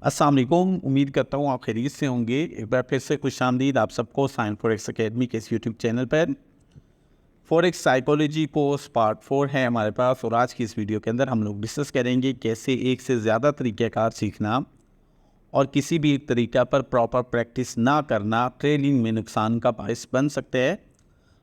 अस्सलाम वालेकुम। उम्मीद करता हूँ आप खैरियत से होंगे। एक बार फिर से खुशामदीद आप सबको साइंस फॉरेक्स एकेडमी के इस यूट्यूब चैनल पर। फॉरेक्स साइकोलॉजी कोर्स पार्ट 4 है हमारे पास और आज की इस वीडियो के अंदर हम लोग डिस्कस करेंगे कैसे एक से ज़्यादा तरीक़ाकार सीखना और किसी भी एक तरीक़ा पर प्रॉपर प्रैक्टिस ना करना ट्रेडिंग में नुकसान का बायस बन सकते हैं।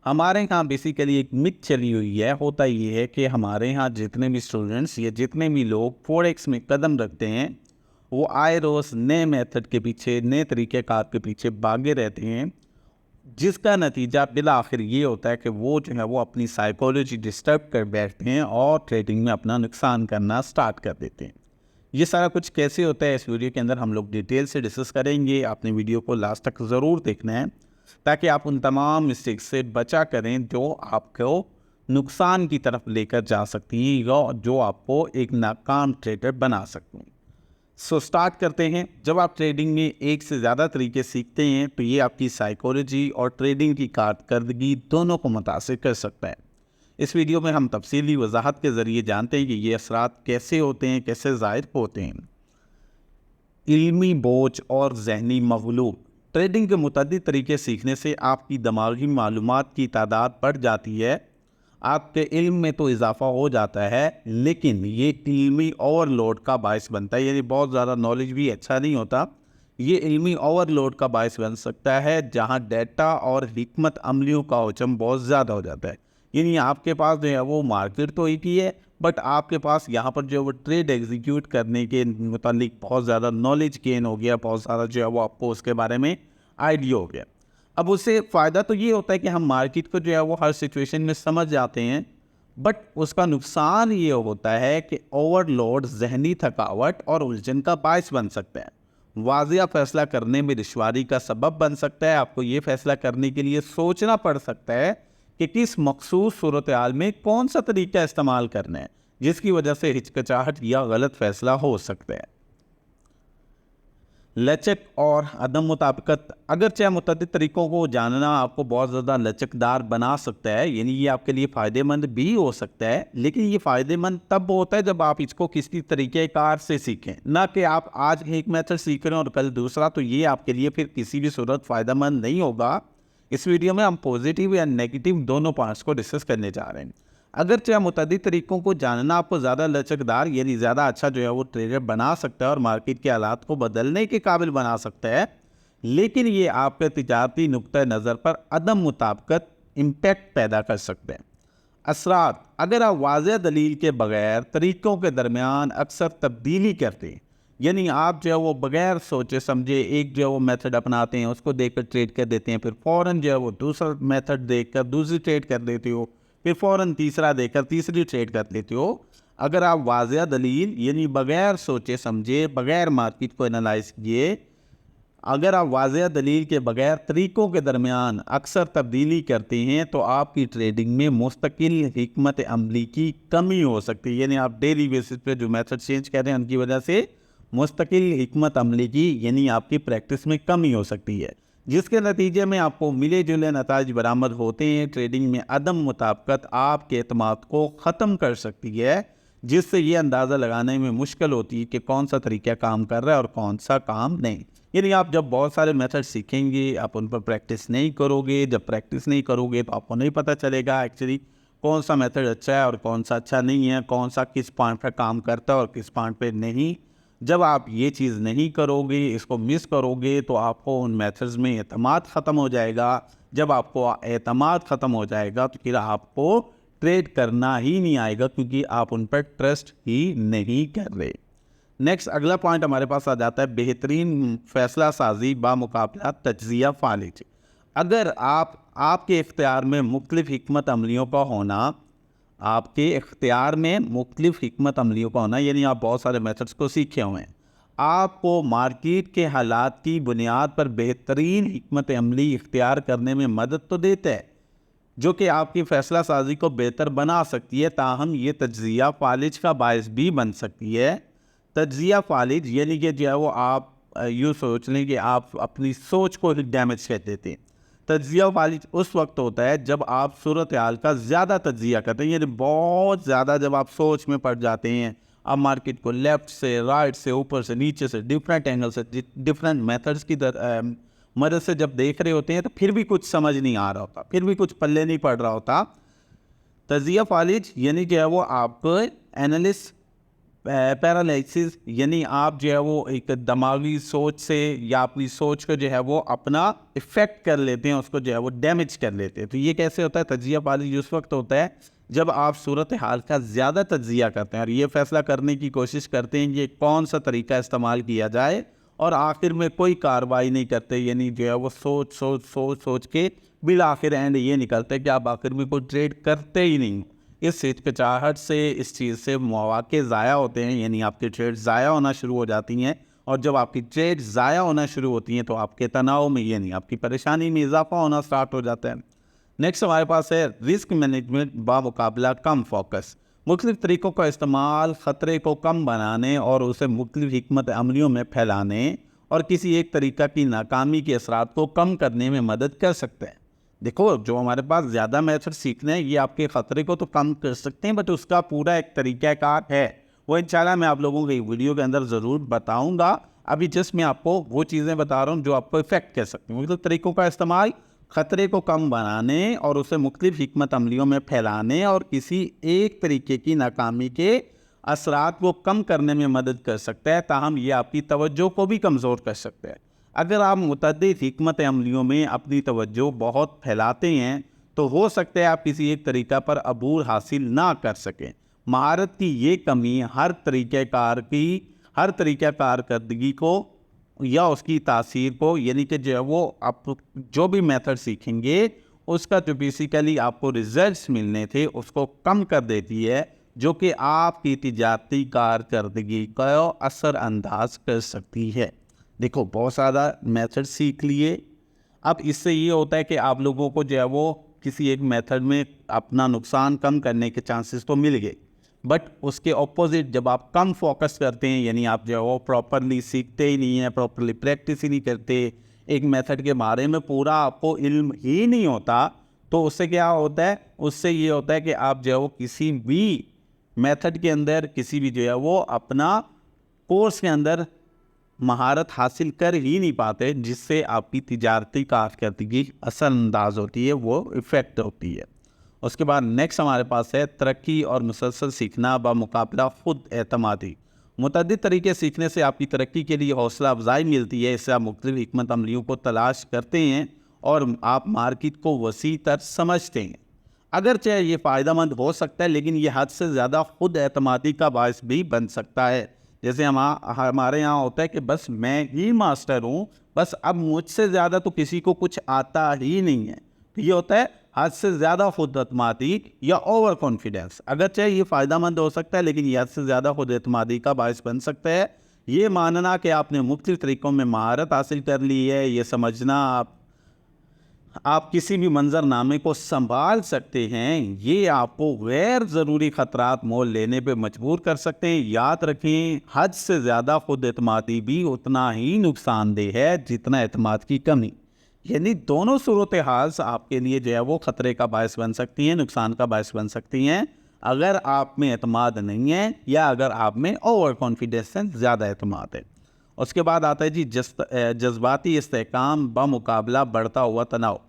हमारे यहाँ बेसिकली एक मिथ चली हुई है। होता ये है कि हमारे यहाँ जितने भी स्टूडेंट्स या जितने भी लोग फॉरेक्स में कदम रखते हैं वो आए रोज़ नए मेथड के पीछे, नए तरीक़ेकार के पीछे भागे रहते हैं, जिसका नतीजा बिल आखिर ये होता है कि वो जो है वो अपनी साइकोलॉजी डिस्टर्ब कर बैठते हैं और ट्रेडिंग में अपना नुकसान करना स्टार्ट कर देते हैं। ये सारा कुछ कैसे होता है इस वीडियो के अंदर हम लोग डिटेल से डिस्कस करेंगे। आपने वीडियो को लास्ट तक ज़रूर देखना है ताकि आप उन तमाम मिस्टेक्स से बचा करें जो आपको नुकसान की तरफ लेकर जा सकती हैं या जो आपको एक नाकाम ट्रेडर बना सकती हैं। सो स्टार्ट करते हैं। जब आप ट्रेडिंग में एक से ज़्यादा तरीके सीखते हैं तो ये आपकी साइकोलॉजी और ट्रेडिंग की कारकर्दगी दोनों को मुतासिर कर सकता है। इस वीडियो में हम तफसीली वजाहत के ज़रिए जानते हैं कि ये असरात कैसे होते हैं, कैसे ज़ाहिर होते हैं। इल्मी बोझ और जहनी मगलूब। ट्रेडिंग के मुतअद्दिद तरीके सीखने से आपकी दिमागी मालूमात की तादाद बढ़ जाती है, आपके इल्म में तो इजाफा हो जाता है, लेकिन ये इल्मी ओवरलोड का बायस बनता है। यानी बहुत ज़्यादा नॉलेज भी अच्छा नहीं होता, ये इल्मी ओवरलोड का बायस बन सकता है जहाँ डेटा और हिकमत अमलियों का हजम बहुत ज़्यादा हो जाता है। यानी आपके पास जो है वो मार्केट तो एक ही है, बट आपके पास यहाँ पर जो है वो ट्रेड एग्जीक्यूट करने के मुतालिक बहुत ज़्यादा नॉलेज गेन हो गया, बहुत ज़्यादा जो है वो आपको उसके बारे में आइडिया हो गया। अब उससे फ़ायदा तो ये होता है कि हम मार्केट को जो है वो हर सिचुएशन में समझ जाते हैं, बट उसका नुकसान ये होता है कि ओवरलोड जहनी थकावट और उलझन का बायस बन सकता है। वाजिया फ़ैसला करने में दुश्वारी का सबब बन सकता है। आपको ये फ़ैसला करने के लिए सोचना पड़ सकता है कि किस मखसूस सूरत हाल में कौन सा तरीका इस्तेमाल करना है, जिसकी वजह से हिचकिचाहट या गलत फ़ैसला हो सकता है। लचक और अदम मुताबिकत। अगरचे मुतअद्दिद तरीक़ों को जानना आपको बहुत ज़्यादा लचकदार बना सकता है, यानी ये आपके लिए फ़ायदेमंद भी हो सकता है, लेकिन ये फ़ायदेमंद तब होता है जब आप इसको किसी तरीक़ेकार से सीखें, ना कि आप आज एक मेथड सीख रहे हैं और कल दूसरा। तो ये आपके लिए फिर किसी भी सूरत फ़ायदेमंद नहीं होगा। इस वीडियो में हम पॉजिटिव या नेगेटिव दोनों पार्ट्स को डिस्कस करने जा रहे हैं। अगरचे मुतअद्दिद तरीक़ों को जानना आपको ज़्यादा लचकदार यानी ज़्यादा अच्छा जो है वो ट्रेडर बना सकता है और मार्केट के हालात को बदलने के काबिल बना सकता है, लेकिन ये आपके तिजारती नुक्ता नज़र पर अदम मुताबिकत इम्पैक्ट पैदा कर सकते हैं। असरात। अगर आप वाज़ेह दलील के बगैर तरीक़ों के दरमियान अक्सर तब्दीली करते हैं, यानी आप जो है वो बगैर सोचे समझे एक जो है वो मेथड अपनाते हैं, उसको देखकर ट्रेड कर देते हैं, फिर फ़ौरन जो है वो दूसरा मेथड देखकर दूसरी ट्रेड कर देते हो, फिर फ़ौरन तीसरा देखकर तीसरी ट्रेड कर लेते हो। अगर आप वाज़ेह दलील यानी बगैर सोचे समझे, बगैर मार्केट को एनालाइज किए, अगर आप वाज़ेह दलील के बगैर तरीक़ों के दरमियान अक्सर तब्दीली करते हैं तो आपकी ट्रेडिंग में मुस्तकिल हिकमत अमली की कमी हो सकती है। यानी आप डेली बेसिस पे जो मेथड चेंज कर रहे हैं उनकी वजह से मुस्तकिल हिकमत अमली की यानी आपकी प्रैक्टिस में कमी हो सकती है, जिसके नतीजे में आपको मिले जुले नताज बरामद होते हैं। ट्रेडिंग में अदम मुताबिकत आपके एतमाद को ख़त्म कर सकती है, जिससे ये अंदाज़ा लगाने में मुश्किल होती है कि कौन सा तरीका काम कर रहा है और कौन सा काम नहीं। यानी आप जब बहुत सारे मेथड सीखेंगे, आप उन पर प्रैक्टिस नहीं करोगे। जब प्रैक्टिस नहीं करोगे तो आपको नहीं पता चलेगा एक्चुअली कौन सा मेथड अच्छा है और कौन सा अच्छा नहीं है, कौन सा किस पॉइंट पर काम करता है और किस पॉइंट पर नहीं। जब आप ये चीज़ नहीं करोगे, इसको मिस करोगे, तो आपको उन मेथड्स में एतमाद ख़त्म हो जाएगा। जब आपको एतमाद ख़त्म हो जाएगा तो फिर आपको ट्रेड करना ही नहीं आएगा, क्योंकि आप उन पर ट्रस्ट ही नहीं कर रहे। नेक्स्ट अगला पॉइंट हमारे पास आ जाता है बेहतरीन फ़ैसला साजी बामुकाबला तज्ज़िया फ़ालिज। अगर आपके इख्तियार में मुख्तलिफ़ हिकमत अमलियों का होना, आपके इख्तियार में मुख्तलिफ़ हिकमत अमलियों का होना यानी आप बहुत सारे मेथड्स को सीखे हुए हैं, आपको मार्केट के हालात की बुनियाद पर बेहतरीन हिकमत अमली इख्तियार करने में मदद तो देता है, जो कि आपकी फ़ैसला साजी को बेहतर बना सकती है। ताहम ये तज्ज़िया फ़ालिज का बायस भी बन सकती है। तज्ज़िया फ़ालिज यानी कि जो है वो आप यूँ सोच लें कि आप अपनी सोच को डैमेज कर देते हैं। तज्ज़िया फ़ालिज उस वक्त होता है जब आप सूरत हाल का ज़्यादा तज्ज़िया करते हैं, यानी बहुत ज़्यादा जब आप सोच में पड़ जाते हैं, आप मार्केट को लेफ्ट से, राइट से, ऊपर से, नीचे से, डिफरेंट एंगल से, डिफरेंट मेथड्स की मदद से जब देख रहे होते हैं तो फिर भी कुछ समझ नहीं आ रहा होता, फिर भी कुछ पल्ले नहीं पड़ रहा होता। तजिया फालिज यानी जो है वो आपको एनालिस्ट पैरालिसिस, यानी आप जो है वो एक दिमागी सोच से या अपनी सोच को जो है वो अपना इफेक्ट कर लेते हैं, उसको जो है वो डैमेज कर लेते हैं। तो ये कैसे होता है? तजिया फालिज उस वक्त होता है जब आप सूरत हाल का ज़्यादा तजिया करते हैं और ये फैसला करने की कोशिश करते हैं कि कौन सा तरीका इस्तेमाल किया जाए, और आखिर में कोई कार्रवाई नहीं करते, यानी जो है वो सोच के बिल आखिर एंड ये निकलता है कि आप आखिर में कोई ट्रेड करते ही नहीं। इस हिचकिचाहट से, इस चीज़ से मौके ज़ाया होते हैं, यानी आपकी ट्रेड ज़ाया होना शुरू हो जाती हैं, और जब आपकी ट्रेड ज़ाया होना शुरू होती हैं तो आपके तनाव में, यानी आपकी परेशानी में इजाफा होना स्टार्ट हो जाता है। नेक्स्ट हमारे पास है रिस्क मैनेजमेंट बामुकाबला कम फोकस। मुख्तलिफ तरीक़ों का इस्तेमाल ख़तरे को कम बनाने और उसे मुख्तलिफ हिकमत अमलियों में फैलाने और किसी एक तरीक़ा की नाकामी के असरात को कम करने में मदद कर सकते हैं। देखो, जो हमारे पास ज़्यादा मेथड सीखने हैं ये आपके ख़तरे को तो कम कर सकते हैं, बट उसका पूरा एक तरीक़ाकार है, वो इंशाल्लाह मैं आप लोगों को वीडियो के अंदर ज़रूर बताऊँगा। अभी जस्ट मैं आपको वो चीज़ें बता रहा हूँ जो आपको इफ़ेक्ट कर सकती हैं। मतलब तरीक़ों का इस्तेमाल ख़तरे को कम बनाने और उसे मुख्तलिफ हिकमत अमलियों में फैलाने और किसी एक तरीके की नाकामी के असरात को कम करने में मदद कर सकता है, ताहम ये आपकी तवज्जो को भी कमज़ोर कर सकता है। अगर आप मुतअद्दिद हिकमत अमलियों में अपनी तवज्जो बहुत फैलाते हैं तो हो सकता है आप किसी एक तरीक़ा पर अबूर हासिल ना कर सकें। महारत की ये कमी हर तरीक़ा कारकर्दगी को या उसकी तासीर को, यानी कि जो है वो आप जो भी मेथड सीखेंगे उसका जो बेसिकली आपको रिजल्ट्स मिलने थे उसको कम कर देती है, जो कि आपकी तिजारती कारकर्दगी को असरअंदाज कर सकती है। देखो, बहुत सारा मेथड सीख लिए, अब इससे ये होता है कि आप लोगों को जो है वो किसी एक मेथड में अपना नुकसान कम करने के चांसेस तो मिल गए, बट उसके ऑपोजिट जब आप कम फोकस करते हैं, यानी आप जो है वो प्रॉपरली सीखते ही नहीं हैं, प्रॉपरली प्रैक्टिस ही नहीं करते, एक मेथड के बारे में पूरा आपको इल्म ही नहीं होता, तो उससे क्या होता है? उससे ये होता है कि आप जो है वो किसी भी मेथड के अंदर, किसी भी जो है वो अपना कोर्स के अंदर महारत हासिल कर ही नहीं पाते, जिससे आपकी तिजारती कारकर्दगी असरअंदाज होती है, वो इफ़ेक्ट होती है। उसके बाद नेक्स्ट हमारे पास है तरक्की और मुसलसल सीखना बामुकाबला खुद एतमादी। मुतअद्दिद तरीके सीखने से आपकी तरक्की के लिए हौसला अफजाई मिलती है, इससे आप मुख्तलिफ हिकमत अमलियों को तलाश करते हैं और आप मार्केट को वसी तर समझते हैं। अगरचे ये फ़ायदेमंद हो सकता है, लेकिन ये हद से ज़्यादा खुद एतमादी का बायस भी बन सकता है। जैसे हमारे यहाँ होता है कि बस मैं ही मास्टर हूँ, बस अब मुझसे ज़्यादा तो किसी को कुछ आता ही नहीं है। तो ये होता है हद से ज़्यादा खुद एतमादी या ओवर कॉन्फिडेंस। अगरचे ये फ़ायदेमंद हो सकता है, लेकिन ये हद से ज़्यादा खुद एतमादी का बायस बन सकता है। ये मानना कि आपने मुख्तलिफ तरीक़ों में महारत हासिल कर ली है, ये समझना आप किसी भी मंजरनामे को संभाल सकते हैं, ये आपको गैर ज़रूरी ख़तरात मोल लेने पे मजबूर कर सकते हैं। याद रखें, हद से ज़्यादा खुद एतमादी भी उतना ही नुकसानदेह है जितना एतमाद की कमी। यानी दोनों सूरत हाल आपके लिए जो है वो ख़तरे का बायस बन सकती हैं, नुकसान का बायस बन सकती हैं, अगर आप में एतमाद नहीं है या अगर आप में ओवर कॉन्फिडेंस से ज़्यादा एतमाद है। उसके बाद आता है जी जज्बाती इस्तेहकाम बामुकाबला बढ़ता हुआ तनाव।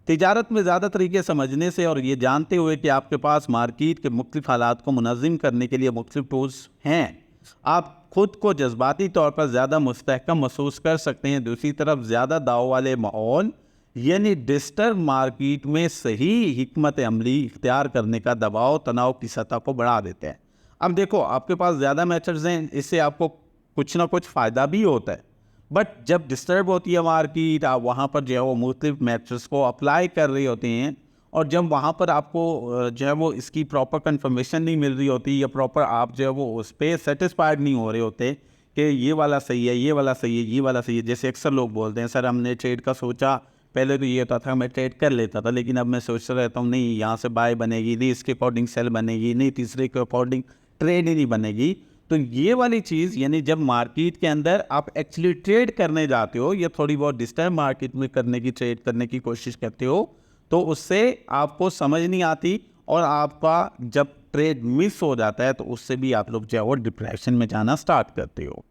तिजारत में ज़्यादा तरीके समझने से और ये जानते हुए कि आपके पास मार्केट के मुख्तलिफ हालात को मुनज़्ज़म करने के लिए मुख्तलिफ टूल्स हैं, आप खुद को जज्बाती तौर पर ज़्यादा मुस्तहकम महसूस कर सकते हैं। दूसरी तरफ ज़्यादा दाव वाले माहौल यानी डिस्टर्ब मार्केट में सही हिकमत अमली इख्तियार करने का दबाव तनाव की सतह को बढ़ा देते हैं। अब देखो, आपके पास ज़्यादा मेथड्स हैं, इससे आपको कुछ ना कुछ फ़ायदा भी होता है, बट जब डिस्टर्ब होती है मार्केट, आप वहाँ पर जो है वो मुख्तलिफ मेथड्स को अप्लाई कर रही होती हैं, और जब वहाँ पर आपको जो है वो इसकी प्रॉपर कंफर्मेशन नहीं मिल रही होती या प्रॉपर आप जो है वो उस पर सेटिस्फाइड नहीं हो रहे होते कि ये वाला सही है, ये वाला सही है, ये वाला सही है। जैसे अक्सर लोग बोलते हैं, सर हमने ट्रेड का सोचा, पहले तो ये होता था मैं ट्रेड कर लेता था, लेकिन अब मैं सोचता रहता हूँ नहीं यहाँ से बाय बनेगी, नहीं इसके अकॉर्डिंग सेल बनेगी, नहीं तीसरे के अकॉर्डिंग ट्रेड ही नहीं बनेगी। तो ये वाली चीज़, यानी जब मार्केट के अंदर आप एक्चुअली ट्रेड करने जाते हो या थोड़ी बहुत डिस्टर्ब मार्केट में ट्रेड करने की कोशिश करते हो, तो उससे आपको समझ नहीं आती और आपका जब ट्रेड मिस हो जाता है तो उससे भी आप लोग जो है वो डिप्रेशन में जाना स्टार्ट करते हो।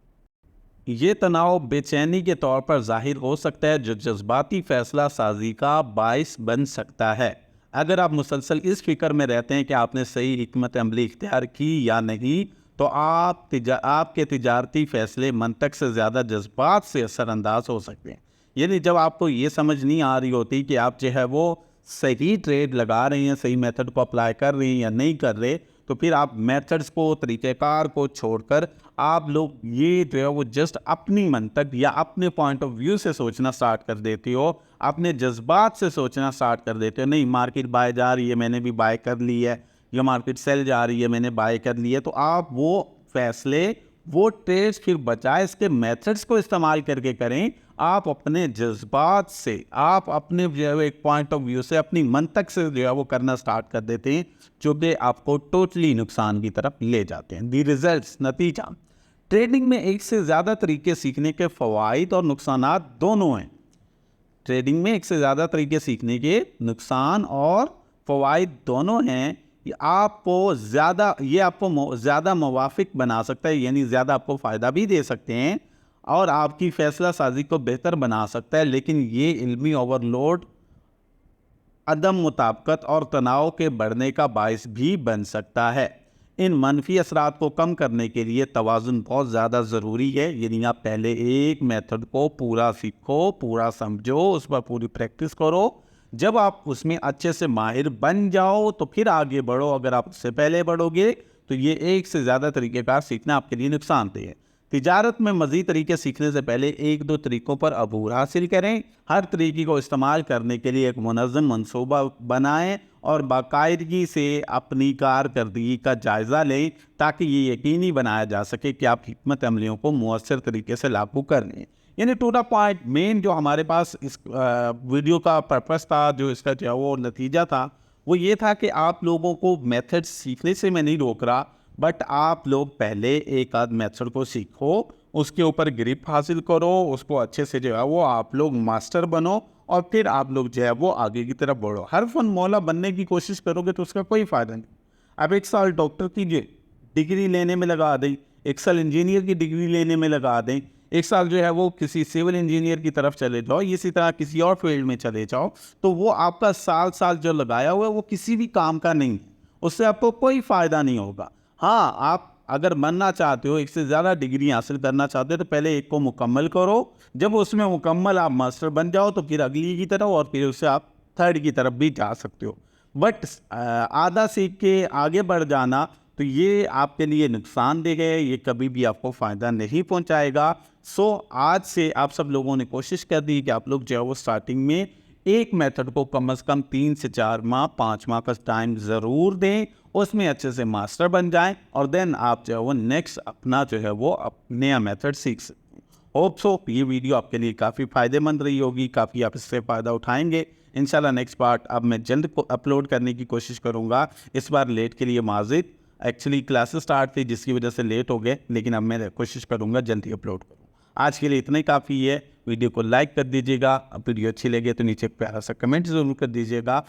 ये तनाव बेचैनी के तौर पर जाहिर हो सकता है जो जज्बाती फैसला साजी का बायस बन सकता है। अगर आप मुसलसल इस फिक्र में रहते हैं कि आपने सही हिकमत अमली इख्तियार की या नहीं, तो आपके तिजारती फैसले मंतक से ज़्यादा जज्बात से असरअंदाज हो सकते हैं। यानी जब आपको ये समझ नहीं आ रही होती कि आप जो है वो सही ट्रेड लगा रहे हैं, सही मेथड को अप्लाई कर रहे हैं या नहीं कर रहे, तो फिर आप मेथड्स को, तरीक़ेकार को छोड़कर आप लोग ये जो है वो जस्ट अपनी मंतक या अपने पॉइंट ऑफ व्यू से सोचना स्टार्ट कर देते हो, अपने जज्बात से सोचना स्टार्ट कर देते हो। नहीं, मार्केट बाय जा रही है, मैंने भी बाय कर ली है, या मार्केट सेल जा रही है, मैंने बाय कर ली है। तो आप वो फैसले, वो ट्रेड्स फिर बजाय इसके मेथड्स को इस्तेमाल करके करें, आप अपने जज्बात से, आप अपने जो है एक पॉइंट ऑफ व्यू से, अपनी मंतक से जो है वो करना स्टार्ट कर देते हैं, जो कि आपको टोटली नुकसान की तरफ ले जाते हैं। दी रिजल्ट्स, नतीजा। ट्रेडिंग में एक से ज़्यादा तरीके सीखने के फ़वाइद और नुकसानात दोनों हैं। ट्रेडिंग में एक से ज़्यादा तरीके सीखने के नुकसान और फ़वाइद दोनों हैं। ये आपको ज़्यादा मुवाफिक बना सकता है, यानी ज़्यादा आपको फ़ायदा भी दे सकते हैं और आपकी फ़ैसला साजी को बेहतर बना सकता है। लेकिन ये इल्मी ओवरलोड अदम मुताबिकत और तनाव के बढ़ने का बायस भी बन सकता है। इन मनफी असरात को कम करने के लिए तवाज़ुन बहुत ज़्यादा ज़रूरी है। यानी आप पहले एक मेथड को पूरा सीखो, पूरा समझो, उस पर पूरी प्रैक्टिस करो। जब आप उसमें अच्छे से माहिर बन जाओ तो फिर आगे बढ़ो। अगर आप उससे पहले बढ़ोगे तो ये एक से ज़्यादा तरीक़ेकार सीखना आपके लिए नुकसानदेह है। तिजारत में मज़ीद तरीके सीखने से पहले एक दो तरीक़ों पर अबूर हासिल करें। हर तरीके को इस्तेमाल करने के लिए एक मुनज़्ज़म मनसूबा बनाएं और बाकायदगी से अपनी कारकर्दगी का जायज़ा लें, ताकि ये यकीनी बनाया जा सके कि आप हिकमत अमलियों को मुअस्सर तरीके से लागू कर लें। यानी टू द पॉइंट, मेन जो हमारे पास इस वीडियो का पर्पस था, जो इसका जो है वो नतीजा था, वो ये था कि आप लोगों को मेथड सीखने से मैं नहीं रोक रहा, बट आप लोग पहले एक आध मेथड को सीखो, उसके ऊपर ग्रिप हासिल करो, उसको अच्छे से जो है वो आप लोग मास्टर बनो और फिर आप लोग जो है वो आगे की तरफ बढ़ो। हर फन मौला बनने की कोशिश करोगे तो उसका कोई फ़ायदा नहीं। अब एक साल डॉक्टर की डिग्री लेने में लगा दें, एक साल इंजीनियर की डिग्री लेने में लगा दें, एक साल जो है वो किसी सिविल इंजीनियर की तरफ चले जाओ, इसी तरह किसी और फील्ड में चले जाओ, तो वो आपका साल जो लगाया हुआ है वो किसी भी काम का नहीं है, उससे आपको कोई फ़ायदा नहीं होगा। हाँ, आप अगर बनना चाहते हो, एक से ज़्यादा डिग्री हासिल करना चाहते हो, तो पहले एक को मुकम्मल करो। जब उसमें मुकम्मल आप मास्टर बन जाओ तो फिर अगली की तरफ और फिर उससे आप थर्ड की तरफ भी जा सकते हो। बट आधा सीख के आगे बढ़ जाना तो ये आपके लिए नुकसानदेह है, ये कभी भी आपको फ़ायदा नहीं पहुंचाएगा। सो आज से आप सब लोगों ने कोशिश कर दी कि आप लोग जो है वो स्टार्टिंग में एक मेथड को कम से कम 3 से 4 माह 5 माह का टाइम ज़रूर दें, उसमें अच्छे से मास्टर बन जाएं और देन आप जो है वो नेक्स्ट अपना जो है वो नया मेथड सीख सकते हैं। होप सो ये वीडियो आपके लिए काफ़ी फ़ायदेमंद रही होगी, काफ़ी आप इससे फ़ायदा उठाएंगे। इंशाल्लाह नेक्स्ट पार्ट अब मैं जल्द अपलोड करने की कोशिश करूँगा। इस बार लेट के लिए माज़िर, एक्चुअली क्लासेस स्टार्ट थी जिसकी वजह से लेट हो गए, लेकिन अब मैं कोशिश करूँगा जल्दी अपलोड करूँ। आज के लिए इतना ही काफ़ी है। वीडियो को लाइक कर दीजिएगा, अब वीडियो अच्छी लगे तो नीचे प्यारा सा कमेंट ज़रूर कर दीजिएगा,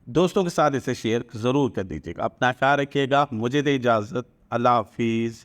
दोस्तों के साथ इसे शेयर ज़रूर कर दीजिएगा। अपना ख्याल रखिएगा, मुझे दे इजाज़त, अल्लाह हाफिज़।